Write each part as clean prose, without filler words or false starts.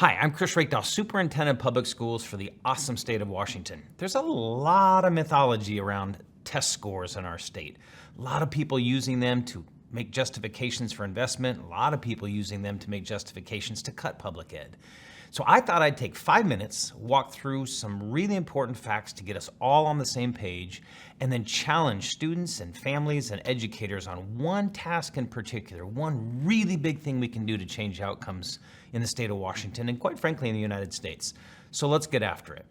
Hi, I'm Chris Reykdal, Superintendent of Public Schools for the awesome state of Washington. There's a lot of mythology around test scores in our state. A lot of people using them to make justifications for investment, a lot of people using them to make justifications to cut public ed. So I thought I'd take 5 minutes, walk through some really important facts to get us all on the same page, and then challenge students and families and educators on one task in particular, one really big thing we can do to change outcomes in the state of Washington and quite frankly in the United States. So let's get after it.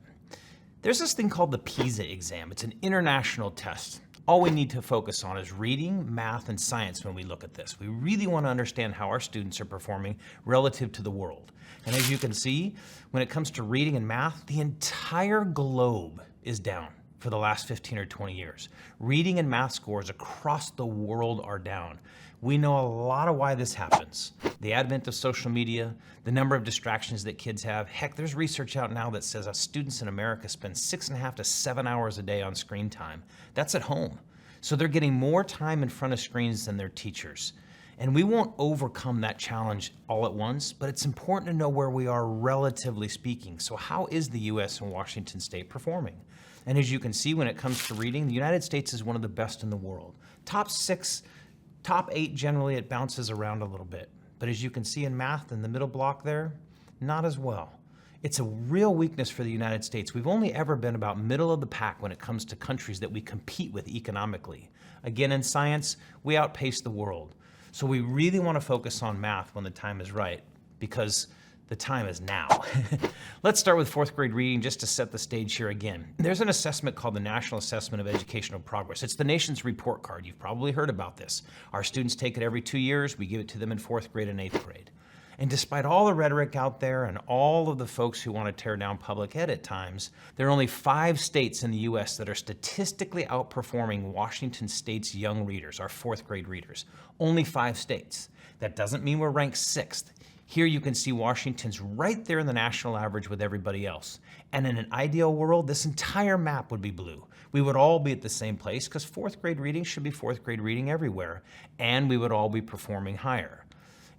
There's this thing called the PISA exam. It's an international test. All we need to focus on is reading, math, and science when we look at this. We really want to understand how our students are performing relative to the world. And as you can see, when it comes to reading and math, the entire globe is down for the last 15 or 20 years. Reading and math scores across the world are down. We know a lot of why this happens. The advent of social media, the number of distractions that kids have. Heck, there's research out now that says students in America spend 6.5 to 7 hours a day on screen time. That's at home. So they're getting more time in front of screens than their teachers. And we won't overcome that challenge all at once, but it's important to know where we are relatively speaking. So how is the US and Washington State performing? And as you can see, when it comes to reading, the United States is one of the best in the world. Top 6, top 8, generally it bounces around a little bit. But as you can see in math in the middle block there, not as well. It's a real weakness for the United States. We've only ever been about middle of the pack when it comes to countries that we compete with economically. Again, in science, we outpace the world. So we really want to focus on math when the time is right, because the time is now. Let's start with 4th grade reading just to set the stage here again. There's an assessment called the National Assessment of Educational Progress. It's the nation's report card. You've probably heard about this. Our students take it every 2 years. We give it to them in 4th grade and 8th grade. And despite all the rhetoric out there and all of the folks who want to tear down public ed at times, there are only 5 states in the US that are statistically outperforming Washington State's young readers, our 4th grade readers. Only 5 states. That doesn't mean we're ranked 6th. Here you can see Washington's right there in the national average with everybody else. And in an ideal world, this entire map would be blue. We would all be at the same place because 4th grade reading should be 4th grade reading everywhere, and we would all be performing higher.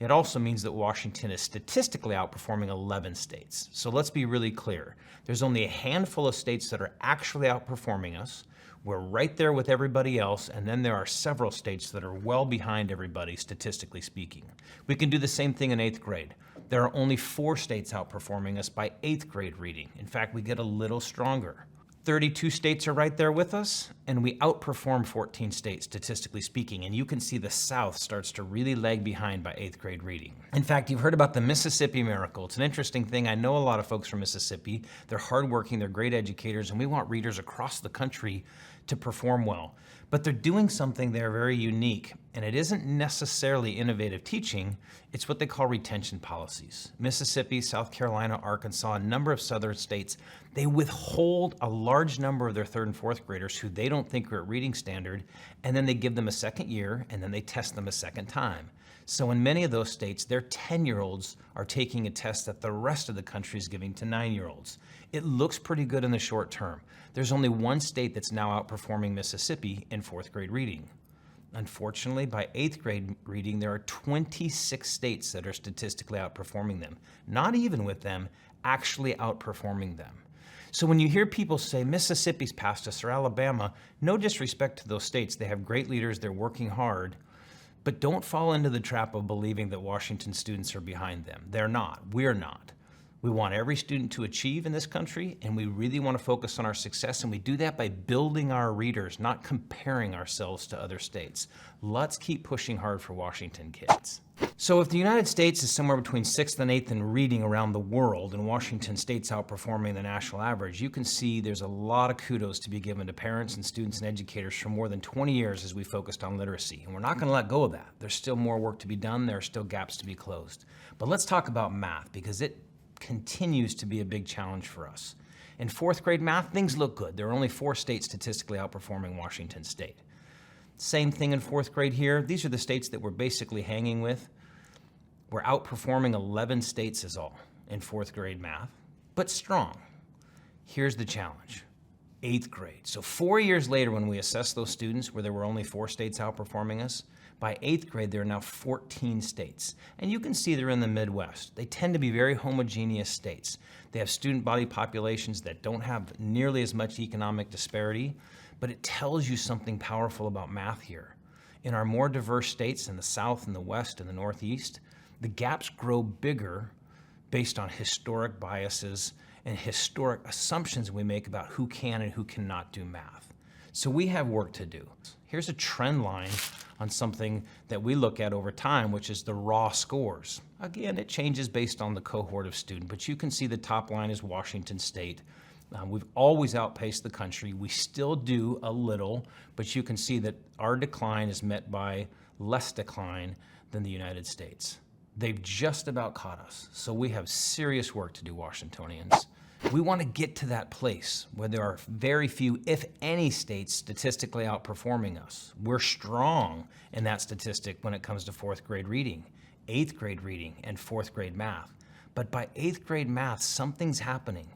It also means that Washington is statistically outperforming 11 states. So let's be really clear. There's only a handful of states that are actually outperforming us. We're right there with everybody else, and then there are several states that are well behind everybody, statistically speaking. We can do the same thing in 8th grade. There are only 4 states outperforming us by 8th grade reading. In fact, we get a little stronger. 32 states are right there with us, and we outperform 14 states, statistically speaking, and you can see the South starts to really lag behind by 8th grade reading. In fact, you've heard about the Mississippi Miracle. It's an interesting thing. I know a lot of folks from Mississippi. They're hardworking, they're great educators, and we want readers across the country to perform well. But they're doing something there very unique, and it isn't necessarily innovative teaching, it's what they call retention policies. Mississippi, South Carolina, Arkansas, a number of southern states, they withhold a large number of their 3rd and 4th graders who they don't think are at reading standard, and then they give them a second year, and then they test them a second time. So in many of those states, their 10-year-olds are taking a test that the rest of the country is giving to 9-year-olds. It looks pretty good in the short term. There's only one state that's now outperforming Mississippi in 4th grade reading. Unfortunately, by 8th grade reading, there are 26 states that are statistically outperforming them. Not even with them, actually outperforming them. So when you hear people say, Mississippi's passed us or Alabama, no disrespect to those states. They have great leaders, they're working hard. But don't fall into the trap of believing that Washington students are behind them. They're not. We're not. We want every student to achieve in this country, and we really want to focus on our success, and we do that by building our readers, not comparing ourselves to other states. Let's keep pushing hard for Washington kids. So if the United States is somewhere between 6th and 8th in reading around the world, and Washington State's outperforming the national average, you can see there's a lot of kudos to be given to parents and students and educators for more than 20 years as we focused on literacy. And we're not going to let go of that. There's still more work to be done. There are still gaps to be closed. But let's talk about math, because it continues to be a big challenge for us. In 4th grade math, things look good. There are only 4 states statistically outperforming Washington State. Same thing in 4th grade here. These are the states that we're basically hanging with. We're outperforming 11 states is all in 4th grade math, but strong. Here's the challenge. 8th grade. So 4 years later when we assess those students where there were only 4 states outperforming us, By 8th grade, there are now 14 states. And you can see they're in the Midwest. They tend to be very homogeneous states. They have student body populations that don't have nearly as much economic disparity, but it tells you something powerful about math here. In our more diverse states in the South and the West and the Northeast, the gaps grow bigger based on historic biases and historic assumptions we make about who can and who cannot do math. So we have work to do. Here's a trend line on something that we look at over time, which is the raw scores. Again, it changes based on the cohort of student, but you can see the top line is Washington State. We've always outpaced the country. We still do a little, but you can see that our decline is met by less decline than the United States. They've just about caught us, so we have serious work to do, Washingtonians. We want to get to that place where there are very few, if any, states statistically outperforming us. We're strong in that statistic when it comes to 4th grade reading, 8th grade reading, and 4th grade math. But by 8th grade math, something's happening.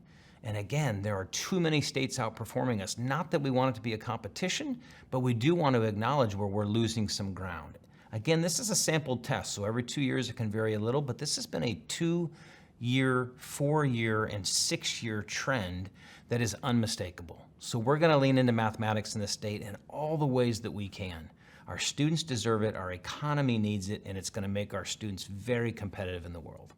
And again, there are too many states outperforming us. Not that we want it to be a competition, but we do want to acknowledge where we're losing some ground. Again, this is a sampled test, so every 2 years it can vary a little, but this has been a 2-year, 4-year, and 6-year trend that is unmistakable. So we're going to lean into mathematics in the state in all the ways that we can. Our students deserve it, our economy needs it, and it's going to make our students very competitive in the world.